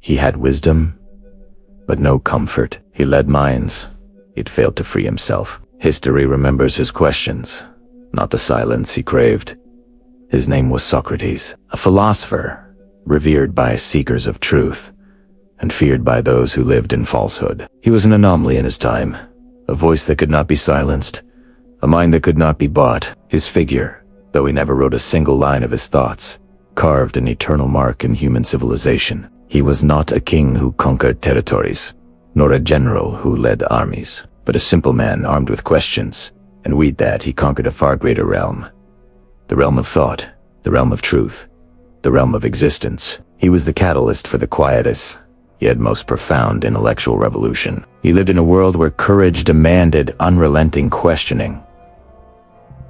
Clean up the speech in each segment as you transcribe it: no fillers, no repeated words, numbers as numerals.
He had wisdom, but no comfort. He led minds, yet failed to free himself. History remembers his questions, not the silence he craved. His name was Socrates, a philosopher, revered by seekers of truth, and feared by those who lived in falsehood. He was an anomaly in his time, a voice that could not be silenced, a mind that could not be bought. His figure, though he never wrote a single line of his thoughts, carved an eternal mark in human civilization. He was not a king who conquered territories, nor a general who led armies, but a simple man armed with questions, and with that he conquered a far greater realm. The realm of thought, the realm of truth, the realm of existence. He was the catalyst for the quietest, yet most profound intellectual revolution. He lived in a world where courage demanded unrelenting questioning.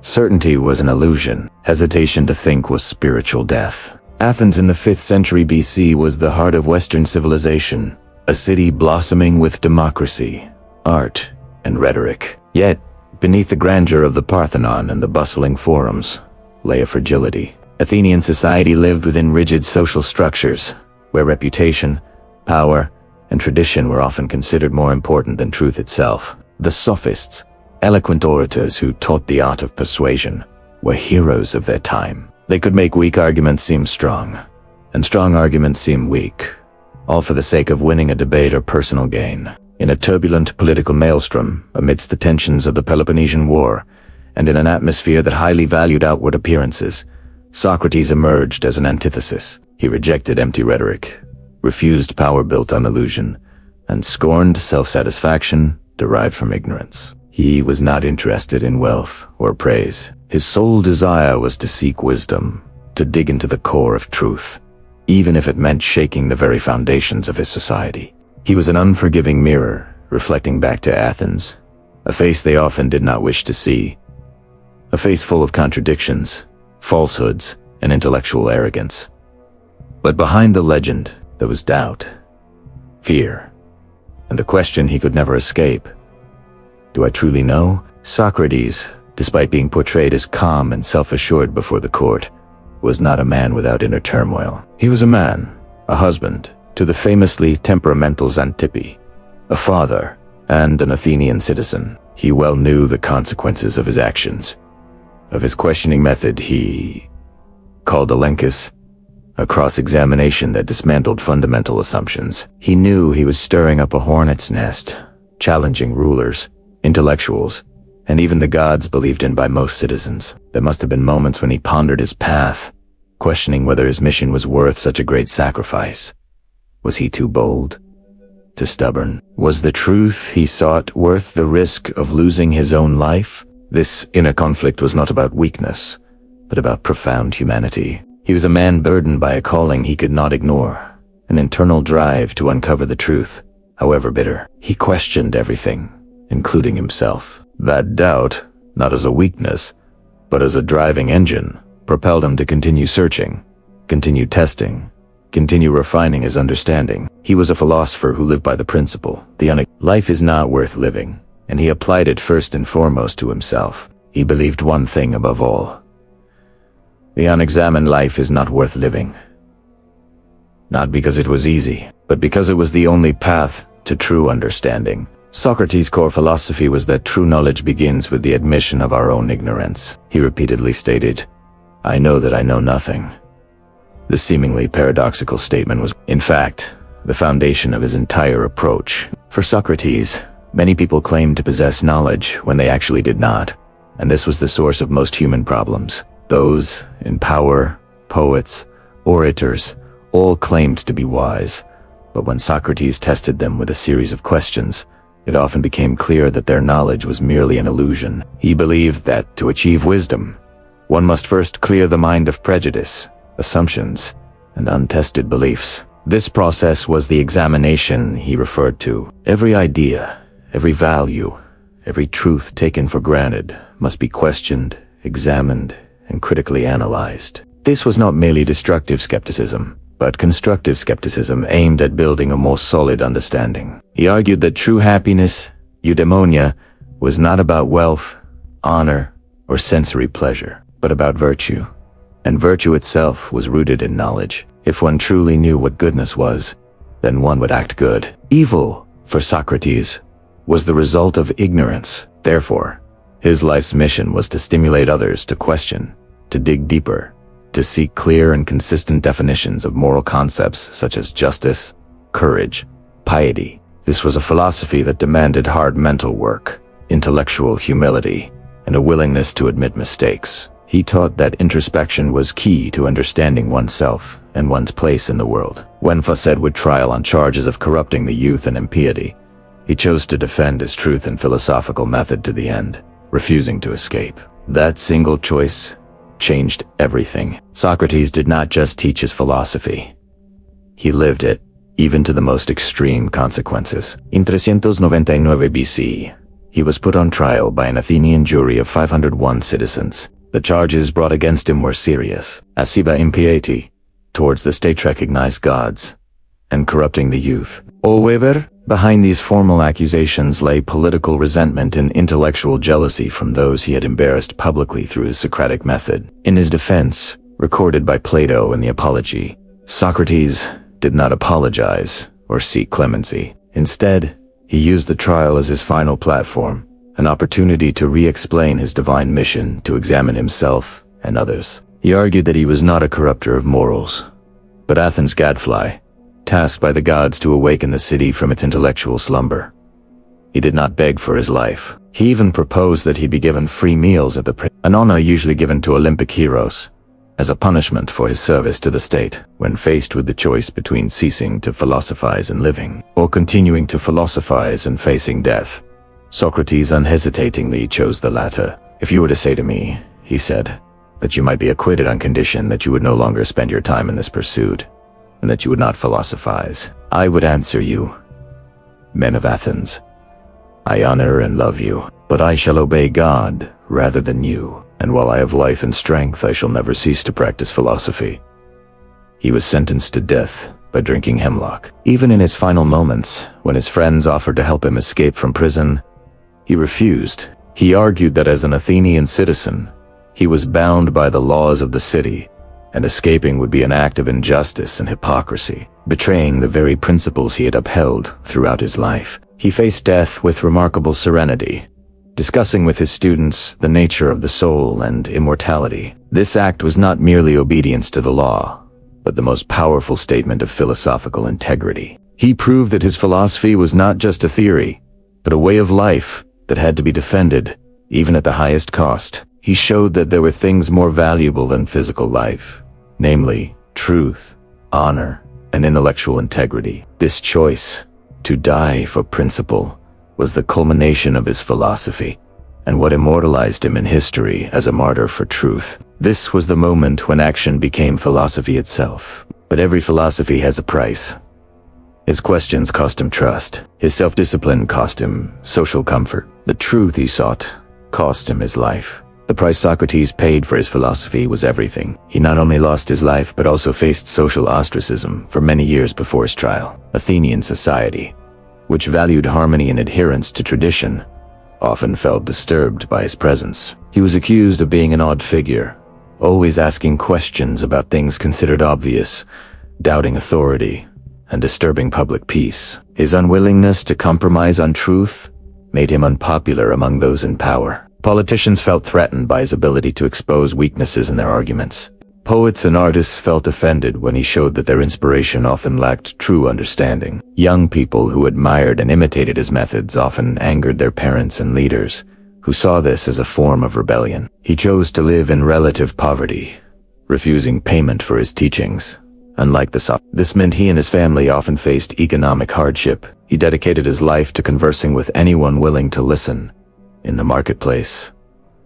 Certainty was an illusion. Hesitation to think was spiritual death. Athens in the 5th century BC was the heart of Western civilization, a city blossoming with democracy, art, and rhetoric. Yet, beneath the grandeur of the Parthenon and the bustling forums, lay a fragility. Athenian society lived within rigid social structures, where reputation, power, and tradition were often considered more important than truth itself. The sophists, eloquent orators who taught the art of persuasion, were heroes of their time. They could make weak arguments seem strong, and strong arguments seem weak, all for the sake of winning a debate or personal gain. In a turbulent political maelstrom, amidst the tensions of the Peloponnesian War, and in an atmosphere that highly valued outward appearances, Socrates emerged as an antithesis. He rejected empty rhetoric, refused power built on illusion, and scorned self-satisfaction derived from ignorance. He was not interested in wealth or praise. His sole desire was to seek wisdom, to dig into the core of truth, even if it meant shaking the very foundations of his society. He was an unforgiving mirror, reflecting back to Athens, a face they often did not wish to see, a face full of contradictions, falsehoods, and intellectual arrogance. But behind the legend, there was doubt, fear, and a question he could never escape. Do I truly know? Socrates, despite being portrayed as calm and self-assured before the court, was not a man without inner turmoil. He was a man, a husband, to the famously temperamental Xanthippe, a father, and an Athenian citizen. He well knew the consequences of his actions. Of his questioning method he called Elenchus, a cross-examination that dismantled fundamental assumptions. He knew he was stirring up a hornet's nest, challenging rulers, intellectuals, and even the gods believed in by most citizens. There must have been moments when he pondered his path, questioning whether his mission was worth such a great sacrifice. Was he too bold? Too stubborn? Was the truth he sought worth the risk of losing his own life? This inner conflict was not about weakness, but about profound humanity. He was a man burdened by a calling he could not ignore, an internal drive to uncover the truth, however bitter. He questioned everything, including himself. That doubt, not as a weakness, but as a driving engine, propelled him to continue searching, continue testing, continue refining his understanding. He was a philosopher who lived by the principle, life is not worth living, and he applied it first and foremost to himself. He believed one thing above all: the unexamined life is not worth living. Not because it was easy, but because it was the only path to true understanding. Socrates' core philosophy was that true knowledge begins with the admission of our own ignorance. He repeatedly stated, "I know that I know nothing." This seemingly paradoxical statement was, in fact, the foundation of his entire approach. For Socrates, many people claimed to possess knowledge when they actually did not, and this was the source of most human problems. Those in power, poets, orators, all claimed to be wise, but when Socrates tested them with a series of questions, it often became clear that their knowledge was merely an illusion. He believed that to achieve wisdom, one must first clear the mind of prejudice, assumptions, and untested beliefs. This process was the examination he referred to. Every idea, every value, every truth taken for granted must be questioned, examined, and critically analyzed. This was not merely destructive skepticism, but constructive skepticism aimed at building a more solid understanding. He argued that true happiness, eudaimonia, was not about wealth, honor, or sensory pleasure, but about virtue. And virtue itself was rooted in knowledge. If one truly knew what goodness was, then one would act good. Evil, for Socrates, was the result of ignorance. Therefore, his life's mission was to stimulate others to question, to dig deeper, to seek clear and consistent definitions of moral concepts such as justice, courage, piety. This was a philosophy that demanded hard mental work, intellectual humility, and a willingness to admit mistakes. He taught that introspection was key to understanding oneself and one's place in the world. When faced with trial on charges of corrupting the youth and impiety, he chose to defend his truth and philosophical method to the end, refusing to escape. That single choice changed everything. Socrates did not just teach his philosophy. He lived it, even to the most extreme consequences. In 399 BC, he was put on trial by an Athenian jury of 501 citizens. The charges brought against him were serious: asciva impiety, towards the state-recognized gods, and corrupting the youth. However, behind these formal accusations lay political resentment and intellectual jealousy from those he had embarrassed publicly through his Socratic method. In his defense, recorded by Plato in the Apology, Socrates did not apologize or seek clemency. Instead, he used the trial as his final platform, an opportunity to re-explain his divine mission to examine himself and others. He argued that he was not a corrupter of morals, but Athens' gadfly, tasked by the gods to awaken the city from its intellectual slumber. He did not beg for his life. He even proposed that he be given free meals at the an honor usually given to Olympic heroes, as a punishment for his service to the state. When faced with the choice between ceasing to philosophize and living, or continuing to philosophize and facing death, Socrates unhesitatingly chose the latter. "If you were to say to me," he said, "that you might be acquitted on condition that you would no longer spend your time in this pursuit, and that you would not philosophize, I would answer you, men of Athens, I honor and love you, but I shall obey God rather than you, and while I have life and strength, I shall never cease to practice philosophy." He was sentenced to death by drinking hemlock. Even in his final moments, when his friends offered to help him escape from prison, he refused. He argued that as an Athenian citizen, he was bound by the laws of the city, and escaping would be an act of injustice and hypocrisy, betraying the very principles he had upheld throughout his life. He faced death with remarkable serenity, discussing with his students the nature of the soul and immortality. This act was not merely obedience to the law, but the most powerful statement of philosophical integrity. He proved that his philosophy was not just a theory, but a way of life that had to be defended, even at the highest cost. He showed that there were things more valuable than physical life, namely truth, honor, and intellectual integrity. This choice, to die for principle, was the culmination of his philosophy, and what immortalized him in history as a martyr for truth. This was the moment when action became philosophy itself. But every philosophy has a price. His questions cost him trust. His self-discipline cost him social comfort. The truth he sought cost him his life. The price Socrates paid for his philosophy was everything. He not only lost his life but also faced social ostracism for many years before his trial. Athenian society, which valued harmony and adherence to tradition, often felt disturbed by his presence. He was accused of being an odd figure, always asking questions about things considered obvious, doubting authority, and disturbing public peace. His unwillingness to compromise on truth made him unpopular among those in power. Politicians felt threatened by his ability to expose weaknesses in their arguments. Poets and artists felt offended when he showed that their inspiration often lacked true understanding. Young people who admired and imitated his methods often angered their parents and leaders, who saw this as a form of rebellion. He chose to live in relative poverty, refusing payment for his teachings. Unlike this meant he and his family often faced economic hardship. He dedicated his life to conversing with anyone willing to listen, in the marketplace,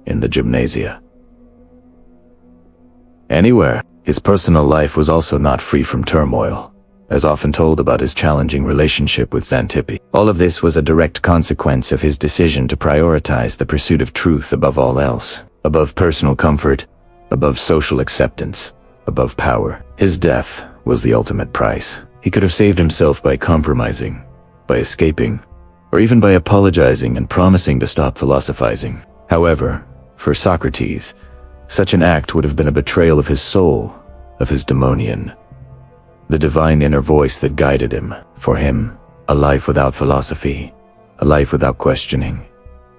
in the gymnasia, anywhere. His personal life was also not free from turmoil, as often told about his challenging relationship with Xantippe. All of this was a direct consequence of his decision to prioritize the pursuit of truth above all else, above personal comfort, above social acceptance, above power. His death was the ultimate price. He could have saved himself by compromising, by escaping, or even by apologizing and promising to stop philosophizing. However, for Socrates, such an act would have been a betrayal of his soul, of his daemonian. the divine inner voice that guided him. For him, a life without philosophy, a life without questioning,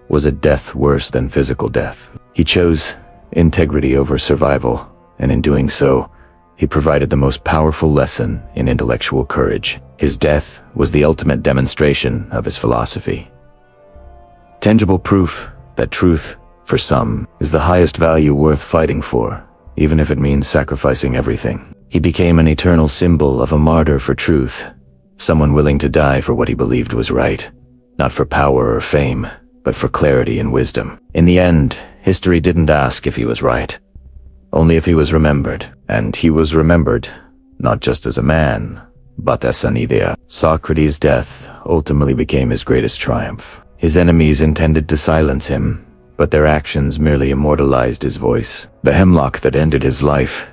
was a death worse than physical death. He chose integrity over survival, and in doing so, he provided the most powerful lesson in intellectual courage. His death was the ultimate demonstration of his philosophy. Tangible proof that truth, for some, is the highest value worth fighting for, even if it means sacrificing everything. He became an eternal symbol of a martyr for truth, someone willing to die for what he believed was right, not for power or fame, but for clarity and wisdom. In the end, history didn't ask if he was right, only if he was remembered. And he was remembered, not just as a man, but as an idea. Socrates' death ultimately became his greatest triumph. His enemies intended to silence him, but their actions merely immortalized his voice. The hemlock that ended his life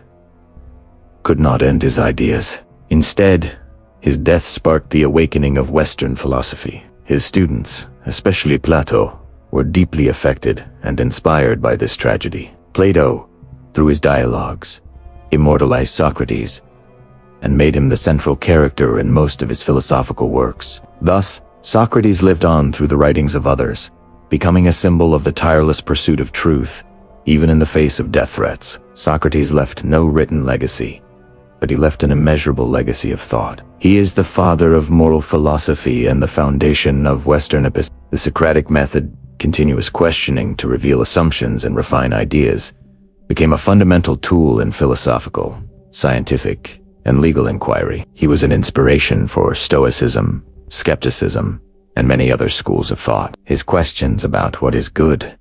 could not end his ideas. Instead, his death sparked the awakening of Western philosophy. His students, especially Plato, were deeply affected and inspired by this tragedy. Plato, through his dialogues, immortalized Socrates, and made him the central character in most of his philosophical works. Thus, Socrates lived on through the writings of others, becoming a symbol of the tireless pursuit of truth, even in the face of death threats. Socrates left no written legacy, but he left an immeasurable legacy of thought. He is the father of moral philosophy and the foundation of Western epistemology. The Socratic method, continuous questioning to reveal assumptions and refine ideas, became a fundamental tool in philosophical, scientific, and legal inquiry. He was an inspiration for Stoicism, skepticism, and many other schools of thought. His questions about what is good,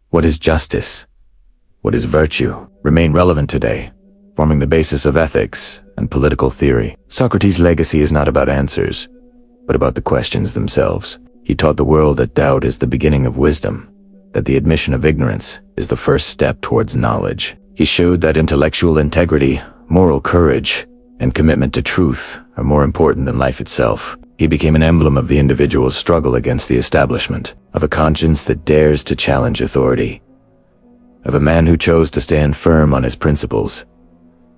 what is justice, what is virtue, remain relevant today, forming the basis of ethics and political theory. Socrates' legacy is not about answers, but about the questions themselves. He taught the world that doubt is the beginning of wisdom, that the admission of ignorance is the first step towards knowledge. He showed that intellectual integrity, moral courage, and commitment to truth are more important than life itself. He became an emblem of the individual's struggle against the establishment, of a conscience that dares to challenge authority, of a man who chose to stand firm on his principles,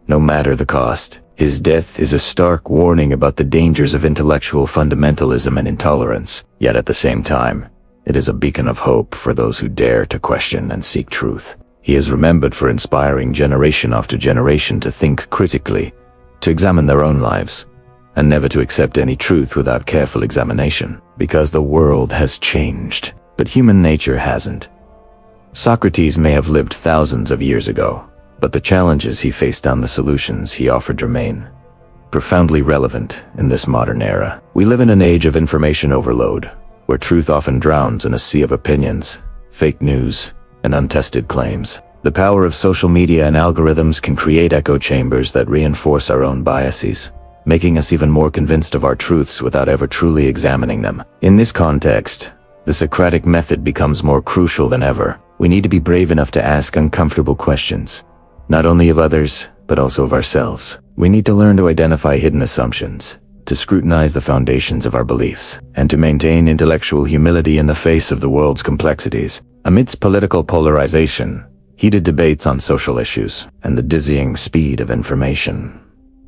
no matter the cost. His death is a stark warning about the dangers of intellectual fundamentalism and intolerance, yet at the same time, it is a beacon of hope for those who dare to question and seek truth. He is remembered for inspiring generation after generation to think critically, to examine their own lives, and never to accept any truth without careful examination. Because the world has changed, but human nature hasn't. Socrates may have lived thousands of years ago, but the challenges he faced and the solutions he offered remain profoundly relevant in this modern era. We live in an age of information overload, where truth often drowns in a sea of opinions, fake news, and untested claims. The power of social media and algorithms can create echo chambers that reinforce our own biases, making us even more convinced of our truths without ever truly examining them. In this context, the Socratic method becomes more crucial than ever. We need to be brave enough to ask uncomfortable questions, not only of others, but also of ourselves. We need to learn to identify hidden assumptions, to scrutinize the foundations of our beliefs, and to maintain intellectual humility in the face of the world's complexities. Amidst political polarization, heated debates on social issues, and the dizzying speed of information,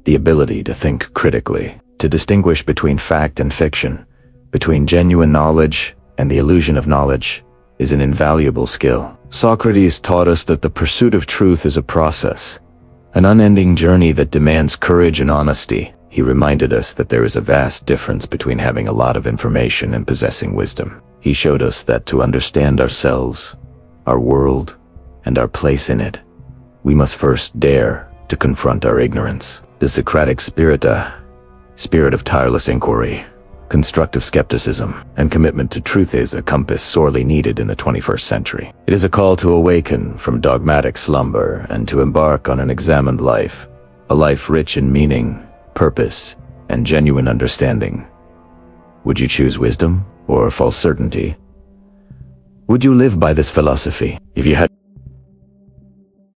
the ability to think critically, to distinguish between fact and fiction, between genuine knowledge and the illusion of knowledge, is an invaluable skill. Socrates taught us that the pursuit of truth is a process, an unending journey that demands courage and honesty. He reminded us that there is a vast difference between having a lot of information and possessing wisdom. He showed us that to understand ourselves, our world, and our place in it, we must first dare to confront our ignorance. The Socratic spirit of tireless inquiry, constructive skepticism, and commitment to truth is a compass sorely needed in the 21st century. It is a call to awaken from dogmatic slumber and to embark on an examined life, a life rich in meaning, purpose, and genuine understanding. Would you choose wisdom or false certainty? Would you live by this philosophy? If you had